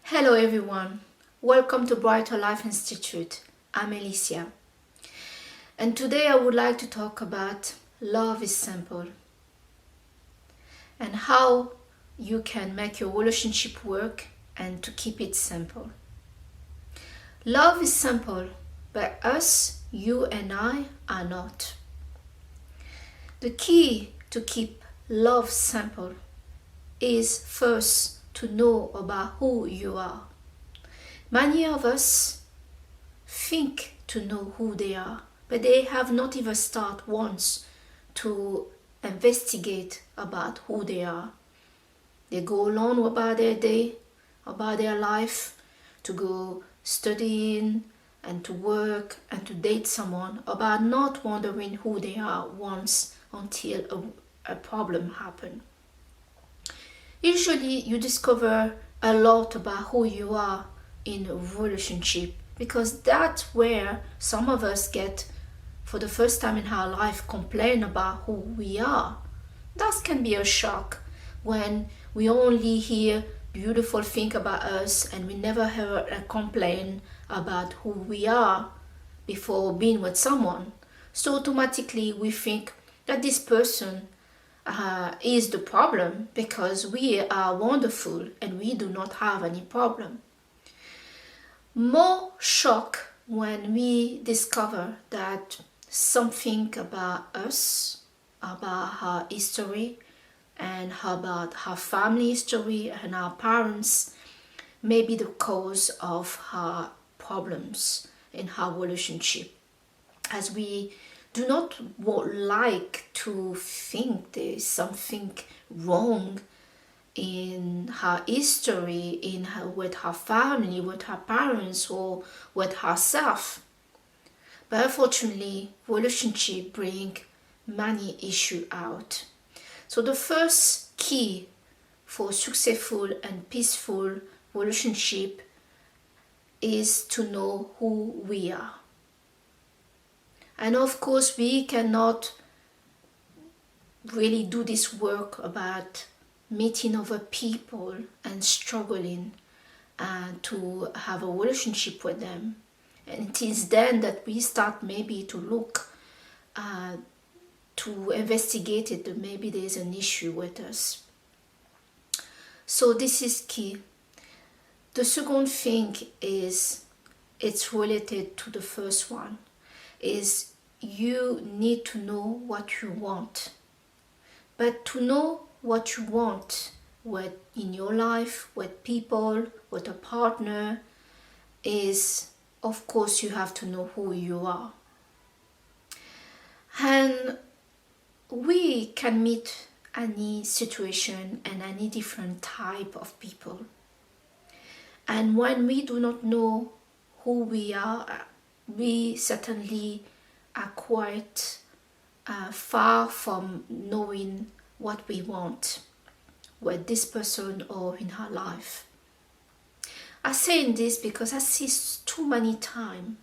Hello everyone, welcome to Brighter Life Institute. I'm Alicia, and today I would like to talk about love is simple and how you can make your relationship work and to keep it simple. Love is simple, but us, you and I, are not. The key to keep love simple is first to know about who you are. Many of us think to know who they are, but they have not even started once to investigate about who they are. They go along about their day, about their life, to go studying and to work and to date someone, about not wondering who they are once until a problem happens. Usually you discover a lot about who you are in a relationship, because that's where some of us get, for the first time in our life, complain about who we are. That can be a shock when we only hear beautiful things about us and we never hear a complaint about who we are before being with someone. So automatically we think that this person is the problem because we are wonderful and we do not have any problem. More shock when we discover that something about us, about our history and about our family history and our parents may be the cause of our problems in our relationship, as we do not like to think there is something wrong in her history, with her family, with her parents, or with herself. But unfortunately, relationship bring many issues out. So the first key for successful and peaceful relationship is to know who we are. And of course, we cannot really do this work about meeting other people and struggling to have a relationship with them. And it is then that we start maybe to look, to investigate it, that maybe there is an issue with us. So this is key. The second thing is, it's related to the first one, is you need to know what you want. But to know what you want in your life, with people, with a partner, is, of course, you have to know who you are. And we can meet any situation and any different type of people. And when we do not know who we are, we certainly are quite far from knowing what we want with this person or in her life. I say this because I see too many times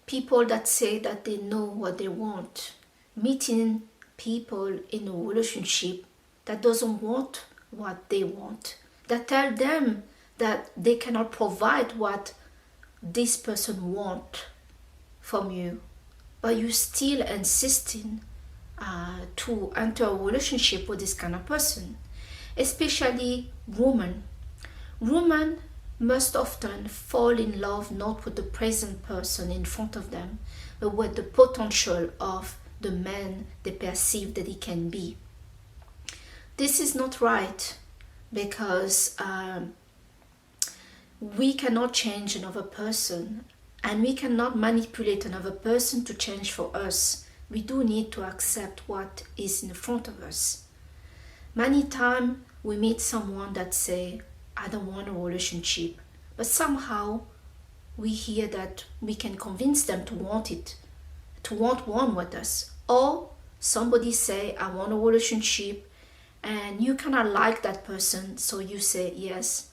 people that say that they know what they want, meeting people in a relationship that doesn't want what they want, that tell them that they cannot provide what this person wants from you, but you still insisting to enter a relationship with this kind of person. Especially women. Women most often fall in love not with the present person in front of them, but with the potential of the man they perceive that he can be. This is not right, because we cannot change another person, and we cannot manipulate another person to change for us. We do need to accept what is in front of us. Many times we meet someone that say, I don't want a relationship, but somehow we hear that we can convince them to want it, to want one with us. Or somebody say, I want a relationship, and you kind of like that person, so you say, yes,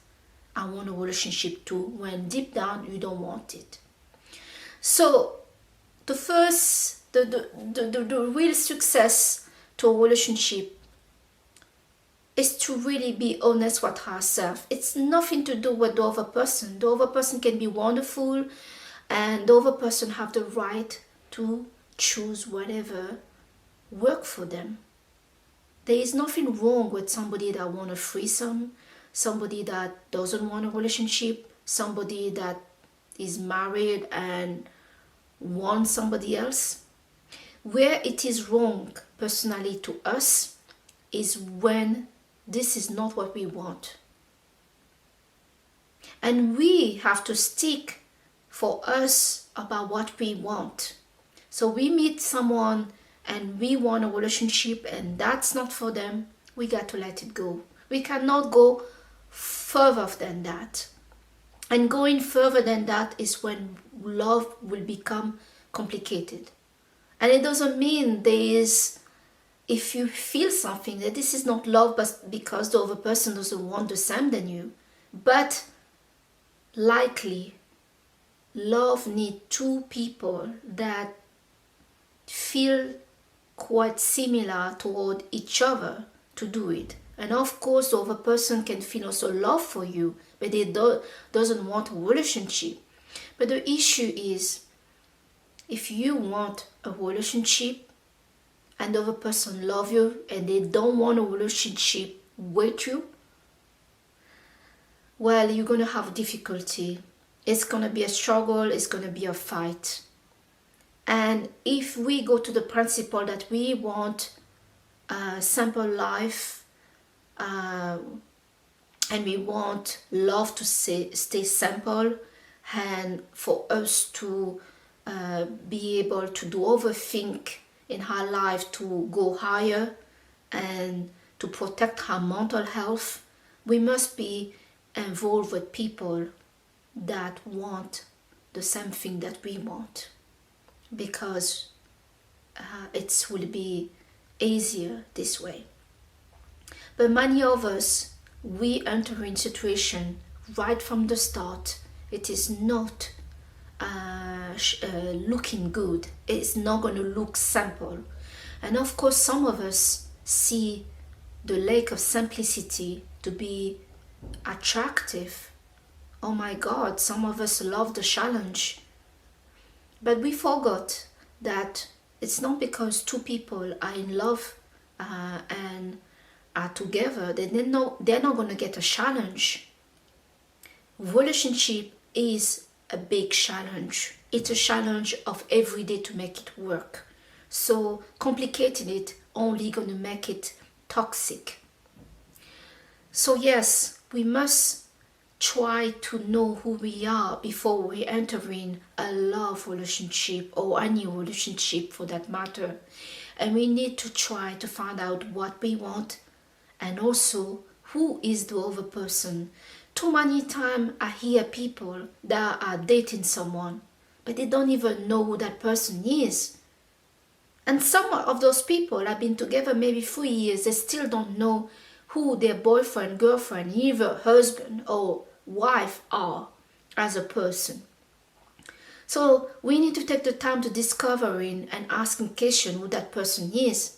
I want a relationship too, when deep down you don't want it. So the real success to a relationship is to really be honest with ourselves. It's nothing to do with the other person. The other person can be wonderful, and the other person have the right to choose whatever work for them. There is nothing wrong with somebody that want a threesome, somebody that doesn't want a relationship, somebody that is married and wants somebody else. Where it is wrong personally to us is when this is not what we want. And we have to stick for us about what we want. So we meet someone and we want a relationship and that's not for them, we got to let it go. We cannot go further than that. And going further than that is when love will become complicated. And it doesn't mean there is, if you feel something, that this is not love but because the other person doesn't want the same than you. But likely, love needs two people that feel quite similar toward each other to do it. And of course, the other person can feel also love for you, but they doesn't want a relationship. But the issue is, if you want a relationship and the other person love you and they don't want a relationship with you, well, you're going to have difficulty. It's going to be a struggle. It's going to be a fight. And if we go to the principle that we want a simple life, and we want love to stay simple, and for us to be able to do overthink in our life to go higher and to protect our mental health, we must be involved with people that want the same thing that we want, because it will be easier this way. But many of us, we enter in situation right from the start. It is not looking good. It's not going to look simple. And of course, some of us see the lack of simplicity to be attractive. Oh my God, some of us love the challenge. But we forgot that it's not because two people are in love and are together that they're not going to get a challenge. Relationship is a big challenge. It's a challenge of every day to make it work. So complicating it only going to make it toxic. So yes, we must try to know who we are before we enter in a love relationship or any relationship for that matter. And we need to try to find out what we want and also who is the other person. Too many times I hear people that are dating someone, but they don't even know who that person is. And some of those people have been together maybe 3 years, they still don't know who their boyfriend, girlfriend, either husband or wife are as a person. So we need to take the time to discovering and asking questions who that person is.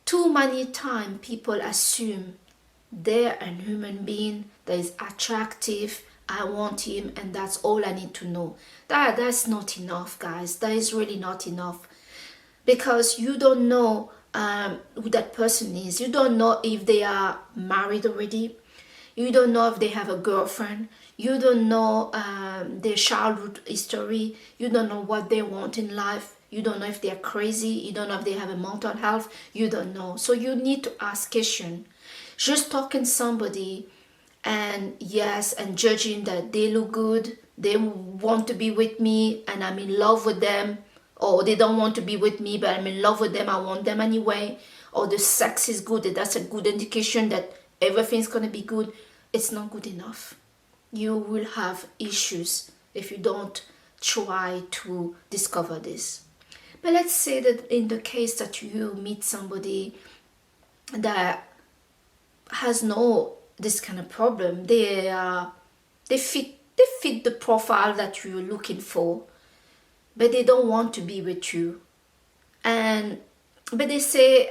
Too many times people assume they're a human being that is attractive, I want him and that's all I need to know. That's not enough, guys. That is really not enough, because you don't know who that person is. You don't know if they are married already. You don't know if they have a girlfriend. You don't know their childhood history. You don't know what they want in life. You don't know if they're crazy. You don't know if they have a mental health. You don't know. So you need to ask questions. Just talking to somebody and judging that they look good, they want to be with me and I'm in love with them, or they don't want to be with me but I'm in love with them, I want them anyway, or the sex is good, that's a good indication that everything's going to be good. It's not good enough. you will have issues if you don't try to discover this. But let's say that in the case that you meet somebody that has no this kind of problem, they fit the profile that you're looking for, but they don't want to be with you. And but they say,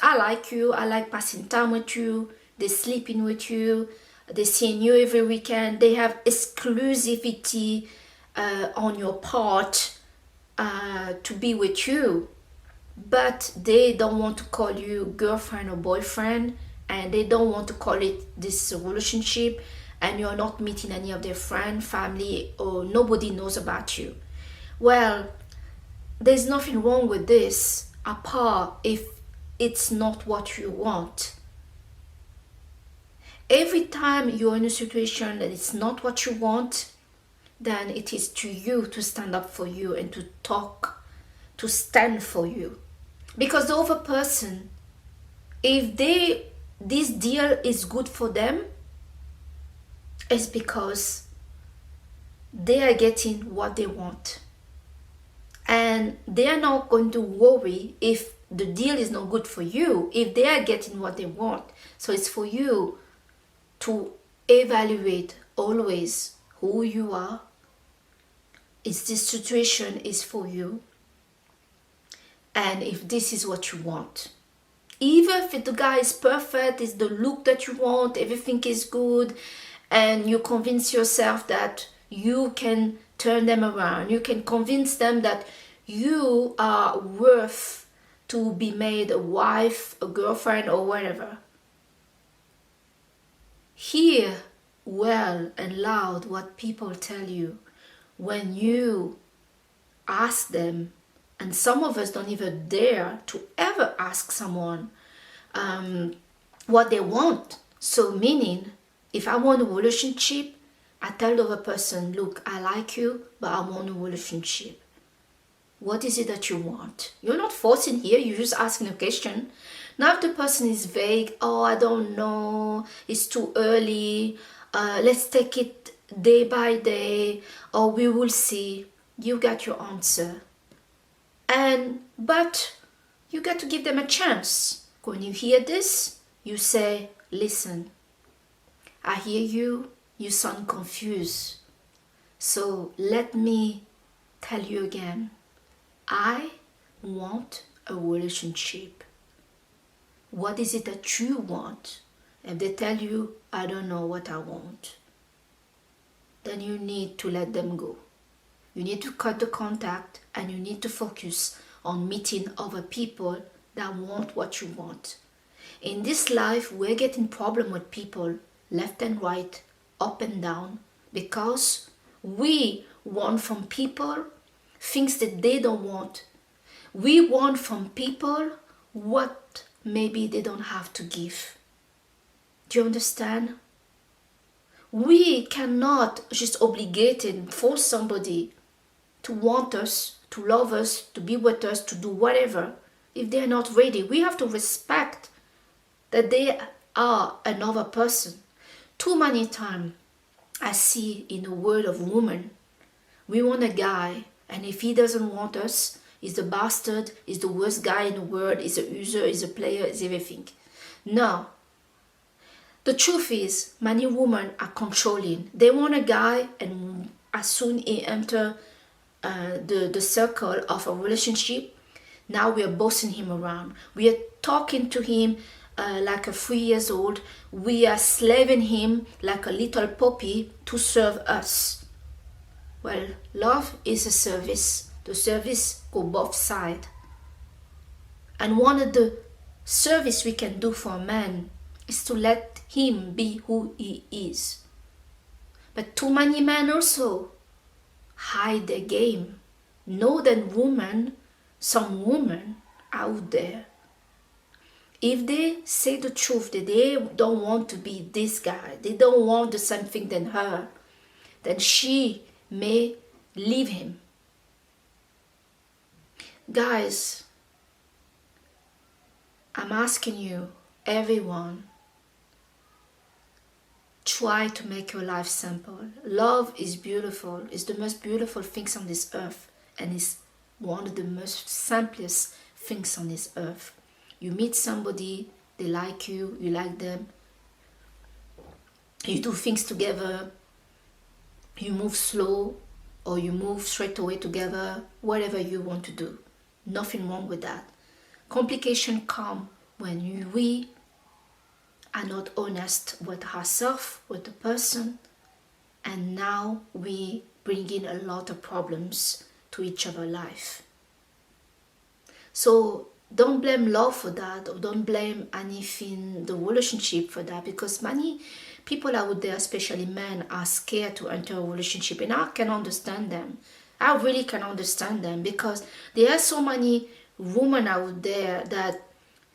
I like you, I like passing time with you, they sleeping with you, they seeing you every weekend, they have exclusivity on your part to be with you, but they don't want to call you girlfriend or boyfriend, and they don't want to call it this relationship, and you're not meeting any of their friend, family, or nobody knows about you. Well, there's nothing wrong with this, apart if it's not what you want. Every time you're in a situation that it's not what you want, then it is to you to stand up for you and to talk, to stand for you. Because the other person, if this deal is good for them, it's because they are getting what they want. And they are not going to worry if the deal is not good for you, if they are getting what they want. So it's for you to evaluate always who you are. Is this situation is for you? And if this is what you want. Even if the guy is perfect, is the look that you want, everything is good, and you convince yourself that you can turn them around, you can convince them that you are worth to be made a wife, a girlfriend, or whatever. Hear well and loud what people tell you when you ask them, and some of us don't even dare to ever ask someone what they want. So meaning, if I want a relationship, I tell the other person, look, I like you, but I want a relationship. What is it that you want? You're not forcing here, you're just asking a question. Now if the person is vague, oh, I don't know, it's too early, let's take it day by day, or we will see. You got your answer. But you got to give them a chance. When you hear this, you say, listen, I hear you, you sound confused. So let me tell you again, I want a relationship. What is it that you want? If they tell you, I don't know what I want, then you need to let them go. You need to cut the contact, and you need to focus on meeting other people that want what you want. In this life, we're getting problem with people left and right, up and down, because we want from people things that they don't want. We want from people what maybe they don't have to give. Do you understand? We cannot just obligate and force somebody to want us, to love us, to be with us, to do whatever, if they're not ready. We have to respect that they are another person. Too many times I see in the world of women, we want a guy, and if he doesn't want us, he's the bastard, he's the worst guy in the world, he's a user, he's a player, he's everything. No. The truth is, many women are controlling. They want a guy, and as soon he enters the circle of a relationship, now we are bossing him around. We are talking to him like a 3 years old. We are slaving him like a little puppy to serve us. Well, love is a service. The service go both sides. And one of the service we can do for a man is to let him be who he is. But too many men also hide their game. Know that some women out there, if they say the truth, that they don't want to be this guy, they don't want the same thing than her, then she may leave him. Guys, I'm asking you, everyone, try to make your life simple. Love is beautiful. It's the most beautiful things on this earth, and it's one of the most simplest things on this earth. You meet somebody, they like you like them, you do things together, you move slow or you move straight away together, whatever you want to do. Nothing wrong with that. Complication come when we are not honest with ourselves, with the person, and now we bring in a lot of problems to each other's life. So don't blame love for that, or don't blame anything, the relationship for that, because many people out there, especially men, are scared to enter a relationship, and I can understand them. I really can understand them, because there are so many women out there that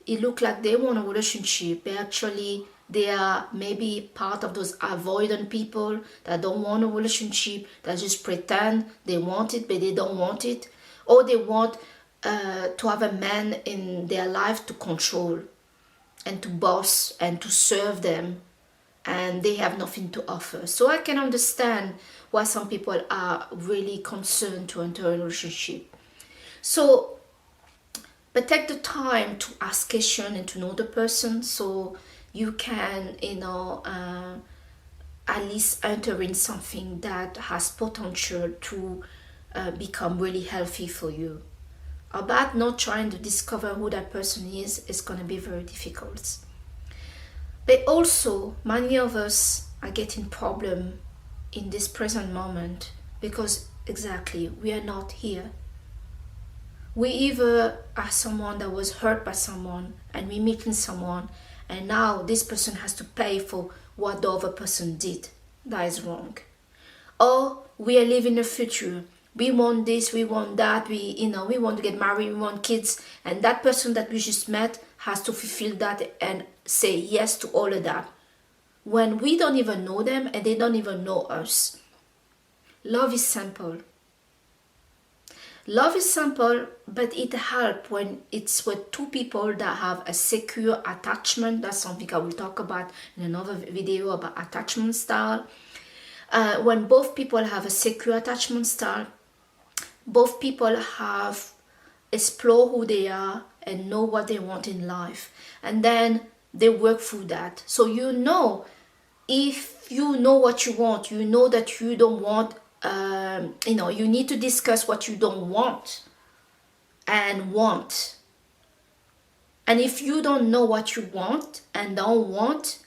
it look like they want a relationship, but actually they are maybe part of those avoidant people that don't want a relationship, that just pretend they want it but they don't want it, or they want to have a man in their life to control and to boss and to serve them, and they have nothing to offer. So I can understand why some people are really concerned to enter a relationship. So, but take the time to ask questions and to know the person, so you can, at least enter in something that has potential to become really healthy for you. About not trying to discover who that person is going to be very difficult. But also, many of us are getting problem in this present moment because exactly we are not here. We either are someone that was hurt by someone and we meeting someone, and now this person has to pay for what the other person did. That is wrong. Or we are living the future. We want this, we want that, we want to get married, we want kids, and that person that we just met has to fulfill that and say yes to all of that, when we don't even know them and they don't even know us. Love is simple. Love is simple, but it helps when it's with two people that have a secure attachment. That's something I will talk about in another video about attachment style. When both people have a secure attachment style, both people have explore who they are and know what they want in life, and then they work through that. So if you know what you want, you know that you don't want, you need to discuss what you don't want and want. And if you don't know what you want and don't want,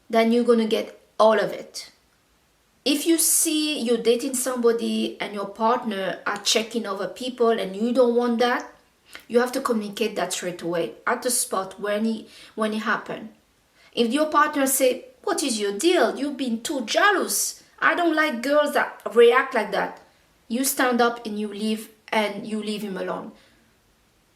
then you're gonna get all of it. If you see you're dating somebody and your partner are checking over people and you don't want that, you have to communicate that straight away at the spot when it happened. If your partner say, "What is your deal? You've been too jealous. I don't like girls that react like that." You stand up and you leave him alone.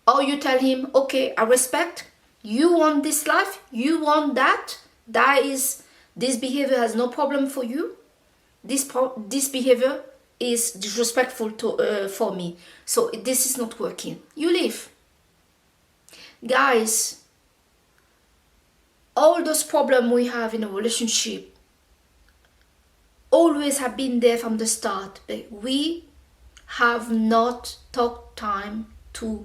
Or you tell him, "Okay, I respect. You want this life. You want that. This behavior has no problem for you. This behavior is disrespectful for me. So this is not working." You leave. Guys, all those problems we have in a relationship always have been there from the start, but we have not took time to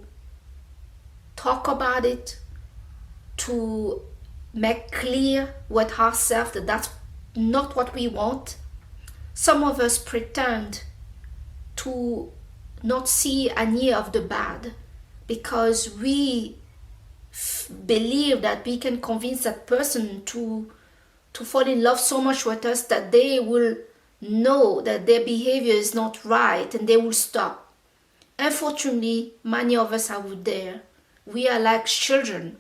talk about it, to make clear with ourselves that that's not what we want. Some of us pretend to not see any of the bad because we believe that we can convince that person to fall in love so much with us that they will know that their behavior is not right and they will stop. Unfortunately, many of us out there, we are like children.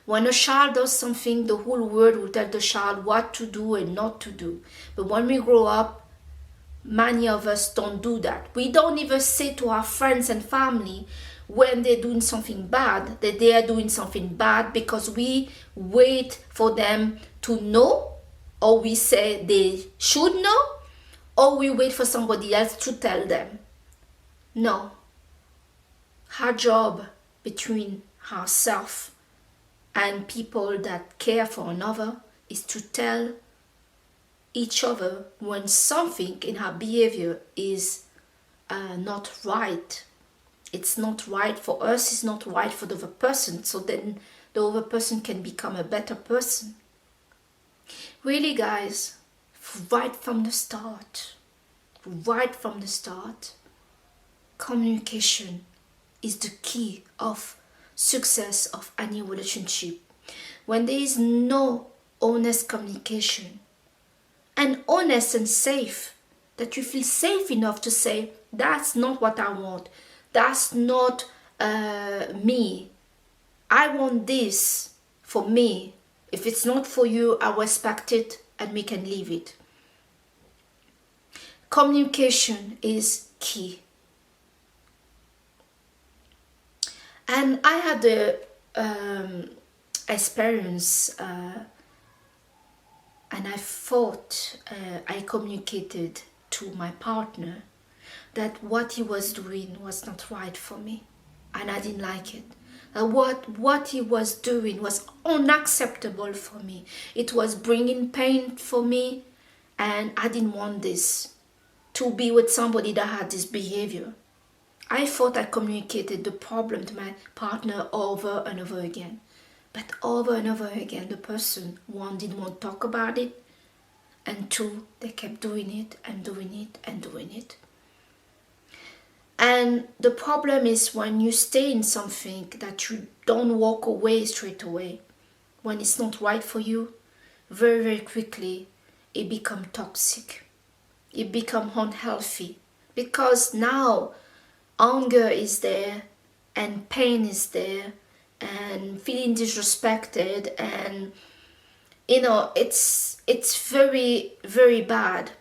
When a child does something, the whole world will tell the child what to do and not to do. But when we grow up, many of us don't do that. We don't even say to our friends and family when they're doing something bad that they are doing something bad, because we wait for them to know, or we say they should know, or we wait for somebody else to tell them. No. Our job between ourselves and people that care for another is to tell each other when something in our behavior is not right. It's not right for us, it's not right for the other person, so then the other person can become a better person. Really, guys, right from the start, communication is the key of success of any relationship. When there is no honest communication, and honest and safe, that you feel safe enough to say, that's not what I want, that's not me, I want this for me. If it's not for you, I respect it and we can leave it. Communication is key. And I had the experience, and I thought I communicated to my partner that what he was doing was not right for me, and I didn't like it. What he was doing was unacceptable for me. It was bringing pain for me, and I didn't want this, to be with somebody that had this behavior. I thought I communicated the problem to my partner over and over again. But over and over again, the person, one, didn't want to talk about it, and two, they kept doing it and doing it and doing it. And the problem is when you stay in something that you don't walk away straight away, when it's not right for you, very, very quickly, it becomes toxic. It becomes unhealthy. Because now, anger is there, and pain is there, and feeling disrespected, and it's very, very bad.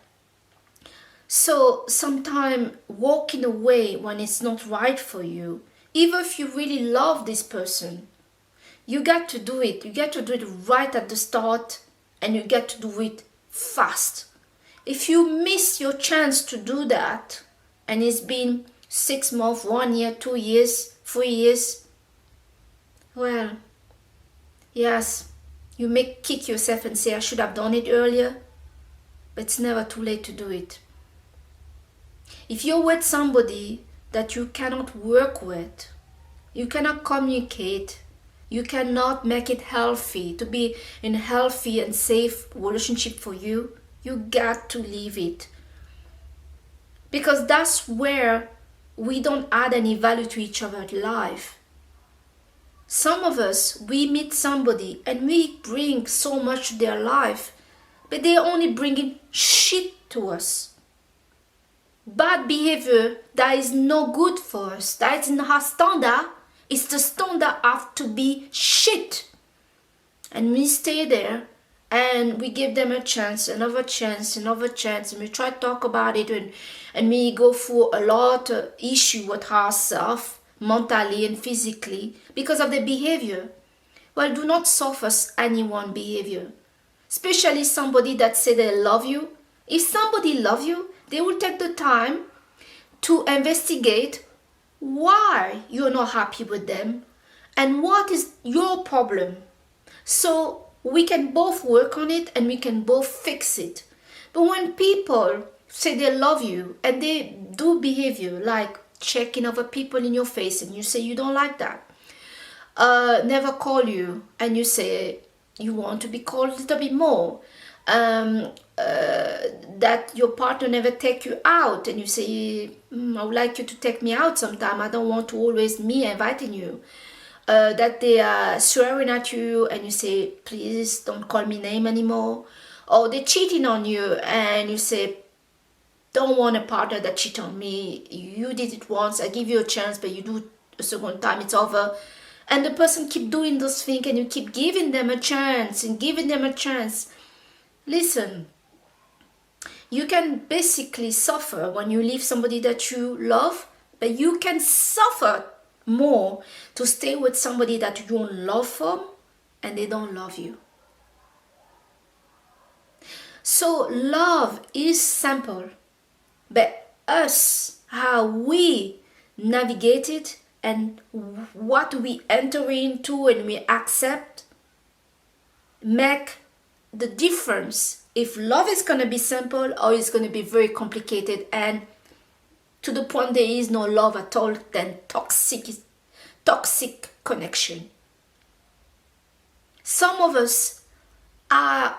So sometimes walking away when it's not right for you, even if you really love this person, you got to do it. You get to do it right at the start, and you get to do it fast. If you miss your chance to do that, and it's been 6 months, 1 year, 2 years, 3 years, well, yes, you may kick yourself and say, I should have done it earlier, but it's never too late to do it. If you're with somebody that you cannot work with, you cannot communicate, you cannot make it healthy, to be in a healthy and safe relationship for you, you got to leave it. Because that's where we don't add any value to each other's life. Some of us, we meet somebody and we bring so much to their life, but they're only bringing shit to us. Bad behavior that is no good for us, that is not our standard. It's the standard have to be shit. And we stay there and we give them a chance, another chance, another chance, and we try to talk about it, and we go through a lot of issue with ourselves, mentally and physically, because of the behavior. Well, do not suffer anyone's behavior, especially somebody that say they love you. If somebody love you, they will take the time to investigate why you're not happy with them and what is your problem. So we can both work on it and we can both fix it. But when people say they love you and they do behavior like checking other people in your face and you say you don't like that, never call you and you say you want to be called a little bit more, that your partner never take you out and you say, I would like you to take me out sometime, I don't want to always me inviting you, that they are swearing at you and you say, please don't call me name anymore, or they're cheating on you and you say, don't want a partner that cheat on me, you did it once, I give you a chance, but you do it a second time, it's over. And the person keep doing those things and you keep giving them a chance and giving them a chance. Listen, you can basically suffer when you leave somebody that you love, but you can suffer more to stay with somebody that you don't love them and they don't love you. So love is simple, but us, how we navigate it and what we enter into and we accept make the difference if love is going to be simple or it's going to be very complicated, and to the point there is no love at all, then toxic connection. Some of us are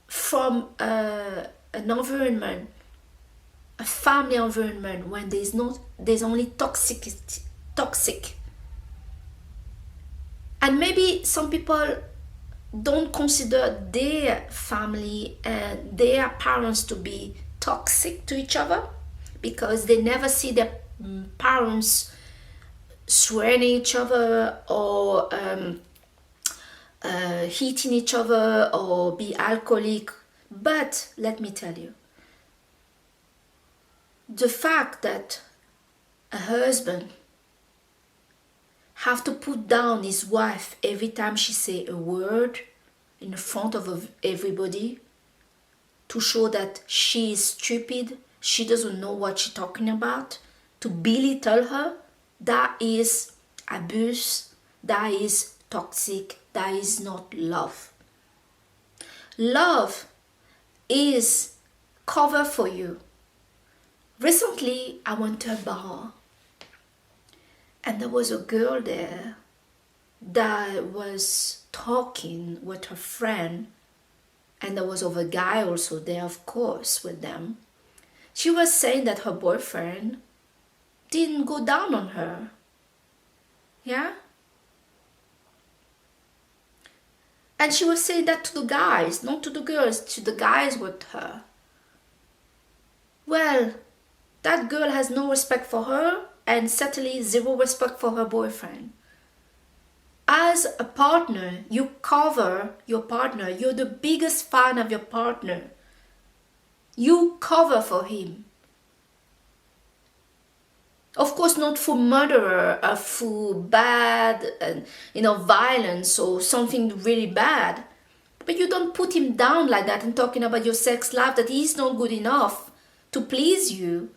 from an environment, a family environment, when there's only toxic. And maybe some people don't consider their family and their parents to be toxic to each other, because they never see their parents swearing at each other or hitting each other or be alcoholic. But let me tell you, the fact that a husband have to put down his wife every time she say a word in front of everybody to show that she is stupid, she doesn't know what she's talking about, to belittle her, that is abuse, that is toxic, that is not love. Love is cover for you. Recently, I went to a bar and there was a girl there that was talking with her friend, and there was a guy also there, of course, with them. She was saying that her boyfriend didn't go down on her. Yeah? And she was saying that to the guys, not to the girls, to the guys with her. Well, that girl has no respect for her and certainly zero respect for her boyfriend. As a partner, you cover your partner. You're the biggest fan of your partner. You cover for him. Of course, not for murder or for bad, violence or something really bad. But you don't put him down like that and talking about your sex life, that he's not good enough to please you,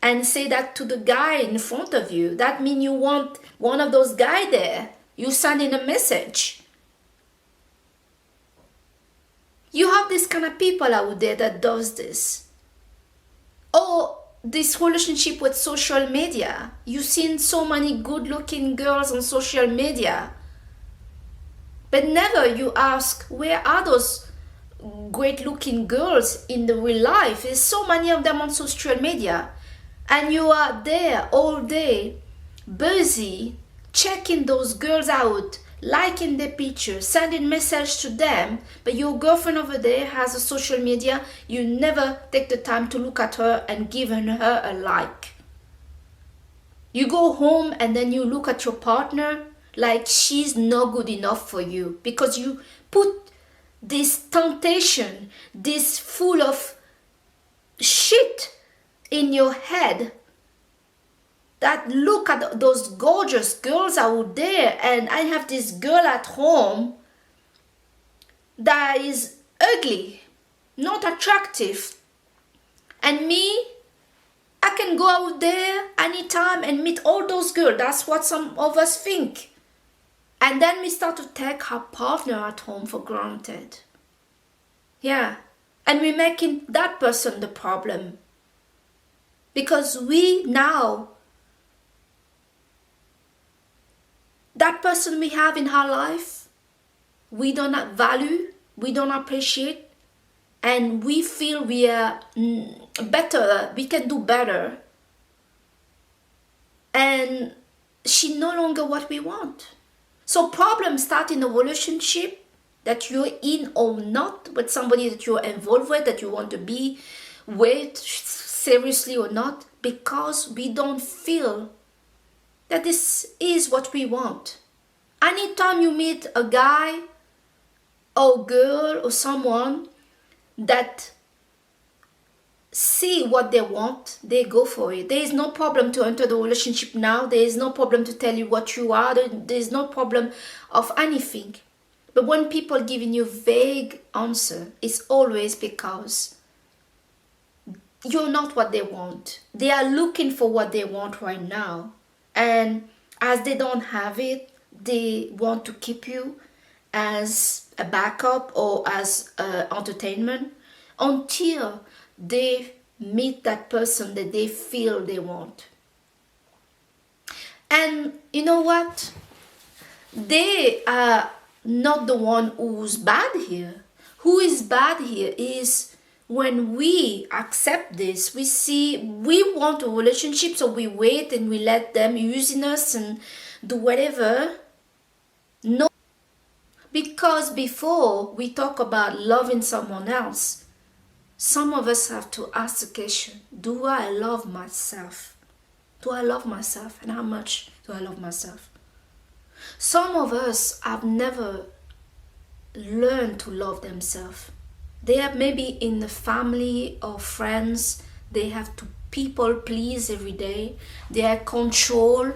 and say that to the guy in front of you. That means you want one of those guys there. You send in a message. You have this kind of people out there that does this. Or this relationship with social media. You've seen so many good-looking girls on social media, but never you ask, where are those great-looking girls in the real life? There's so many of them on social media, and you are there all day, busy, checking those girls out, liking their pictures, sending messages to them, but your girlfriend over there has a social media. You never take the time to look at her and give her a like. You go home and then you look at your partner like she's not good enough for you, because you put this temptation, this full of shit in your head, that look at those gorgeous girls out there, and I have this girl at home that is ugly, not attractive, and me, I can go out there anytime and meet all those girls. That's what some of us think. And then we start to take our partner at home for granted. Yeah, and we're making that person the problem, because we now, that person we have in our life, we don't value, we don't appreciate, and we feel we are better, we can do better. And she no longer what we want. So problems start in a relationship that you're in or not, with somebody that you're involved with, that you want to be with, seriously or not, because we don't feel that this is what we want. Anytime you meet a guy or girl or someone that see what they want, they go for it. There is no problem to enter the relationship now. There is no problem to tell you what you are. There is no problem of anything. But when people giving you vague answer, it's always because you're not what they want. They are looking for what they want right now. And as they don't have it, they want to keep you. as a backup or as entertainment until they meet that person that they feel they want. And you know what? They are not the one who's bad here. Who is bad here is when we accept this, we see we want a relationship, so we wait and we let them using us and do whatever. No, because before we talk about loving someone else, some of us have to ask the question, do I love myself? Do I love myself? And how much do I love myself? Some of us have never learned to love themselves. They have maybe in the family or friends, they have to people please every day. They are controlled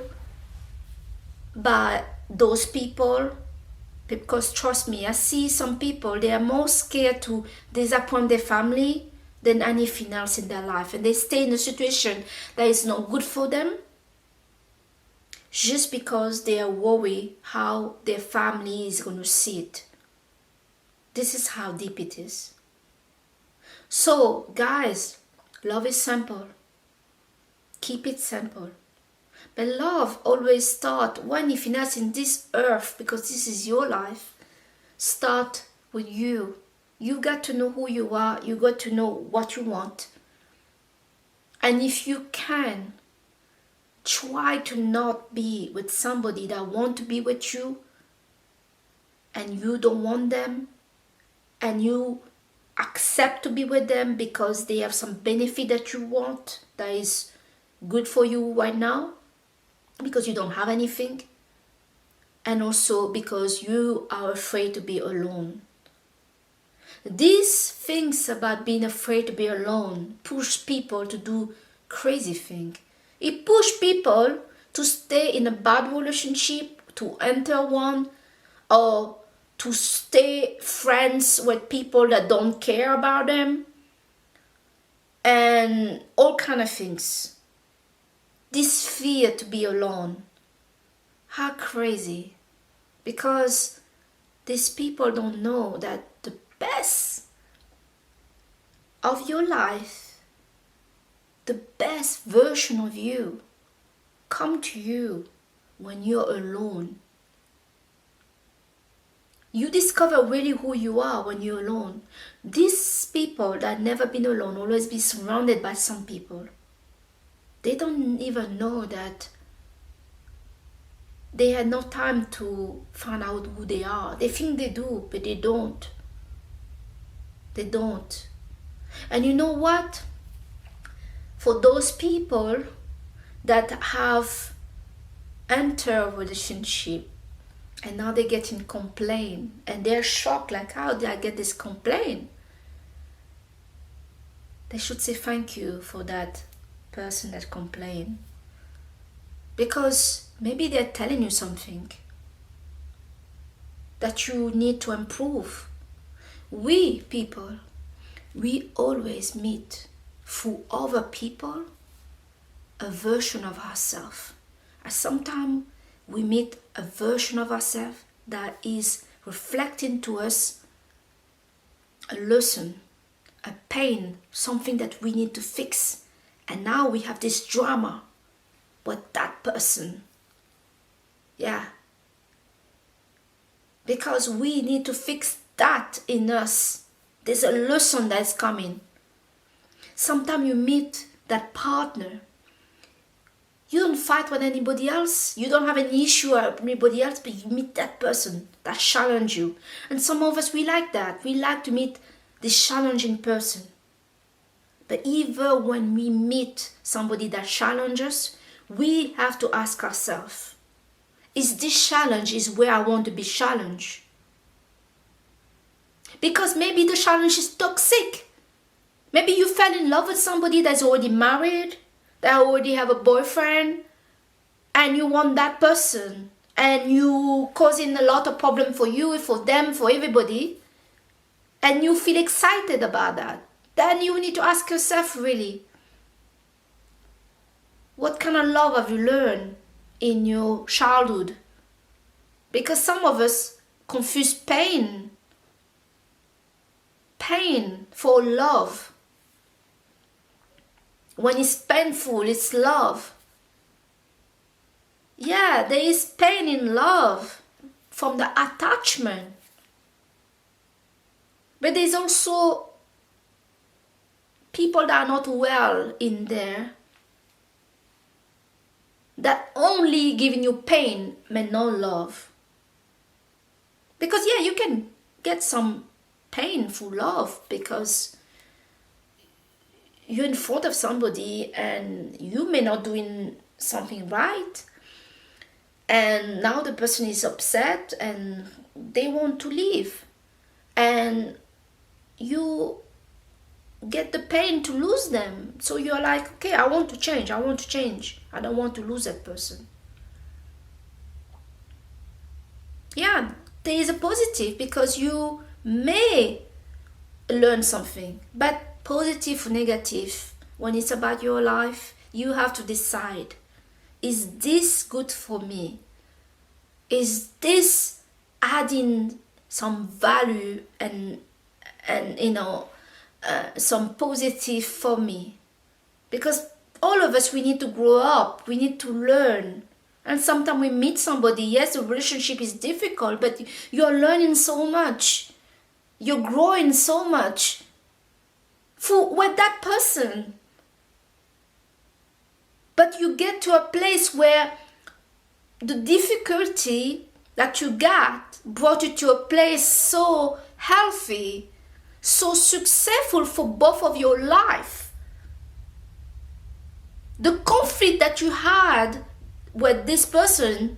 by those people. Because trust me, I see some people, they are more scared to disappoint their family than anything else in their life. And they stay in a situation that is not good for them just because they are worried how their family is going to see it. This is how deep it is. So, guys, love is simple. Keep it simple. But love always starts when if you're not in this earth, because this is your life, start with you. You got to know who you are. You got to know what you want. And if you can, try to not be with somebody that want to be with you and you don't want them, and you accept to be with them because they have some benefit that you want that is good for you right now, because you don't have anything, and also because you are afraid to be alone. These things about being afraid to be alone push people to do crazy things. It pushes people to stay in a bad relationship, to enter one, or to stay friends with people that don't care about them, and all kind of things. This fear to be alone. How crazy. Because these people don't know that the best of your life, the best version of you, come to you when you're alone. You discover really who you are when you're alone. These people that never been alone always be surrounded by some people. They don't even know that they had no time to find out who they are. They think they do, but they don't. They don't. And you know what? For those people that have entered a relationship and now they're getting complaint and they're shocked, like, how did I get this complaint? They should say thank you for that person that complained, because maybe they're telling you something that you need to improve. We people, we always meet through other people a version of ourselves, and sometimes we meet a version of ourselves that is reflecting to us a lesson, a pain, something that we need to fix. And now we have this drama with that person. Yeah. Because we need to fix that in us. There's a lesson that's coming. Sometimes you meet that partner. You don't fight with anybody else. You don't have an issue with anybody else, but you meet that person that challenges you. And some of us, we like that. We like to meet this challenging person. But even when we meet somebody that challenges us, we have to ask ourselves, is this challenge is where I want to be challenged? Because maybe the challenge is toxic. Maybe you fell in love with somebody that's already married, that already have a boyfriend, and you want that person, and you causing a lot of problem for you, for them, for everybody, and you feel excited about that. Then you need to ask yourself, really, what kind of love have you learned in your childhood? Because some of us, confuse pain for love. When it's painful, it's love. Yeah, there is pain in love from the attachment. But there's also people that are not well in there, that only giving you pain but not love. Because yeah, you can get some painful love because you're in front of somebody and you may not doing something right, and now the person is upset and they want to leave, and you get the pain to lose them. So you're like, okay, I want to change. I don't want to lose that person. Yeah, there is a positive because you may learn something, but positive or negative, when it's about your life, you have to decide, is this good for me? Is this adding some value and some positive for me? Because all of us, we need to grow up, we need to learn. And sometimes we meet somebody, yes, the relationship is difficult, but you're learning so much, you're growing so much with that person. But you get to a place where the difficulty that you got brought you to a place so healthy, so successful for both of your life. The conflict that you had with this person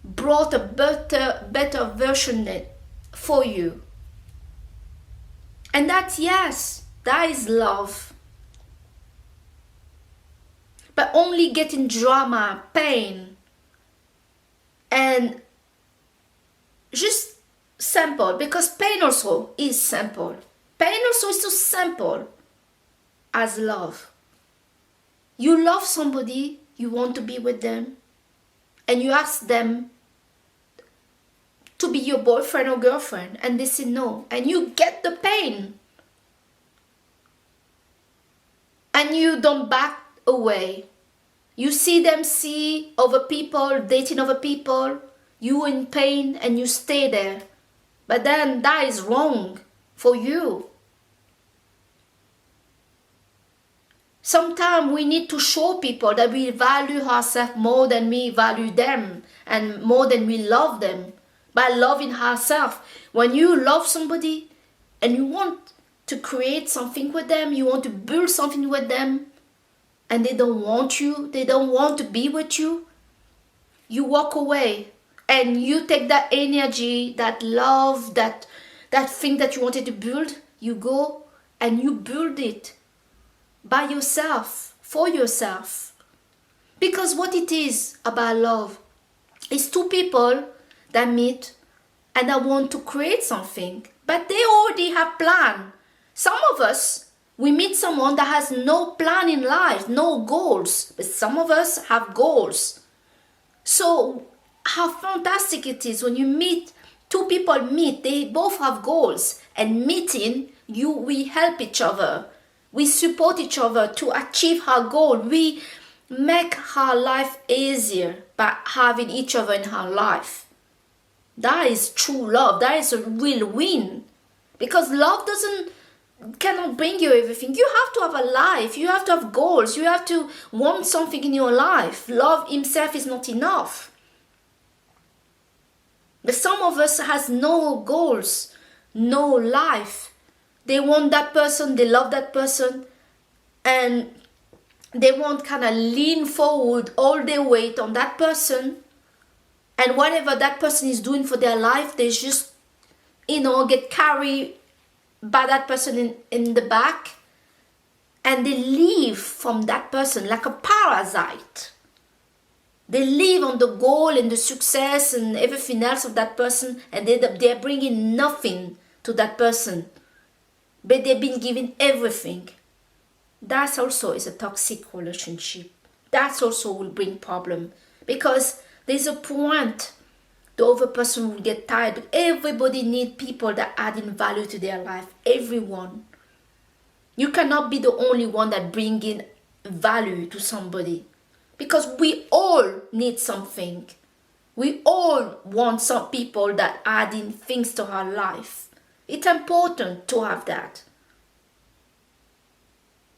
brought a better version for you. And that, yes, that is love. But only getting drama, pain, and just simple, because pain also is simple. Pain also is so simple as love. You love somebody, you want to be with them, and you ask them to be your boyfriend or girlfriend, and they say no, and you get the pain, and you don't back away. You see them see other people, dating other people, you in pain, and you stay there. But then that is wrong for you. Sometimes we need to show people that we value ourselves more than we value them, and more than we love them, by loving ourselves. When you love somebody and you want to create something with them, you want to build something with them, and they don't want you, they don't want to be with you, you walk away and you take that energy, that love, that thing that you wanted to build, you go and you build it by yourself, for yourself. Because what it is about love is two people that meet and that want to create something, but they already have plan. Some of us, we meet someone that has no plan in life, no goals, but some of us have goals. So how fantastic it is when you meet, two people meet, they both have goals, and meeting, we help each other. We support each other to achieve our goal. We make our life easier by having each other in our life. That is true love. That is a real win. Because love cannot bring you everything. You have to have a life. You have to have goals. You have to want something in your life. Love himself is not enough. But some of us has no goals, no life. They want that person, they love that person, and they want kind of lean forward all their weight on that person, and whatever that person is doing for their life, they just, get carried by that person in the back, and they live from that person like a parasite. They live on the goal and the success and everything else of that person, and they're bringing nothing to that person. But they've been given everything. That also is a toxic relationship. That also will bring problem, because there's a point The other person will get tired. Everybody needs people that add in value to their life. Everyone. You cannot be the only one that bring in value to somebody, because we all need something. We all want some people that add in things to our life. It's important to have that.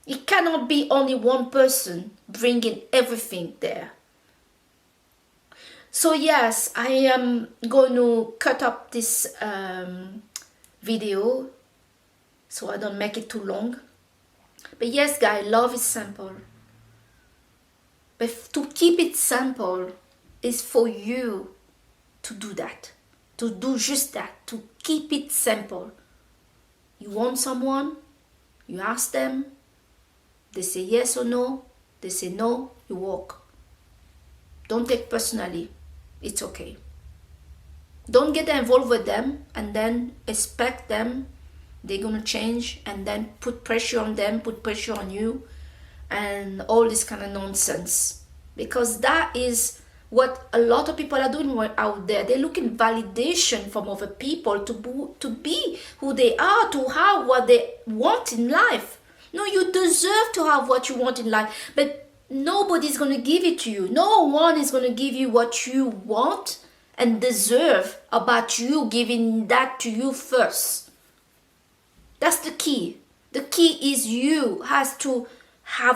It cannot be only one person bringing everything there. So yes, I am going to cut up this video so I don't make it too long. But yes, guys, love is simple. But to keep it simple is for you to do that. To do just that. To keep it simple. You want someone, you ask them, they say yes or no, they say no, you walk. Don't take personally. It's okay. Don't get involved with them and then expect them they're gonna change, and then put pressure on them, put pressure on you, and all this kind of nonsense. Because that is what a lot of people are doing out there. They're looking validation from other people to be who they are, to have what they want in life. No, you deserve to have what you want in life, but nobody's going to give it to you. No one is going to give you what you want and deserve about you giving that to you first. That's the key. The key is you has to have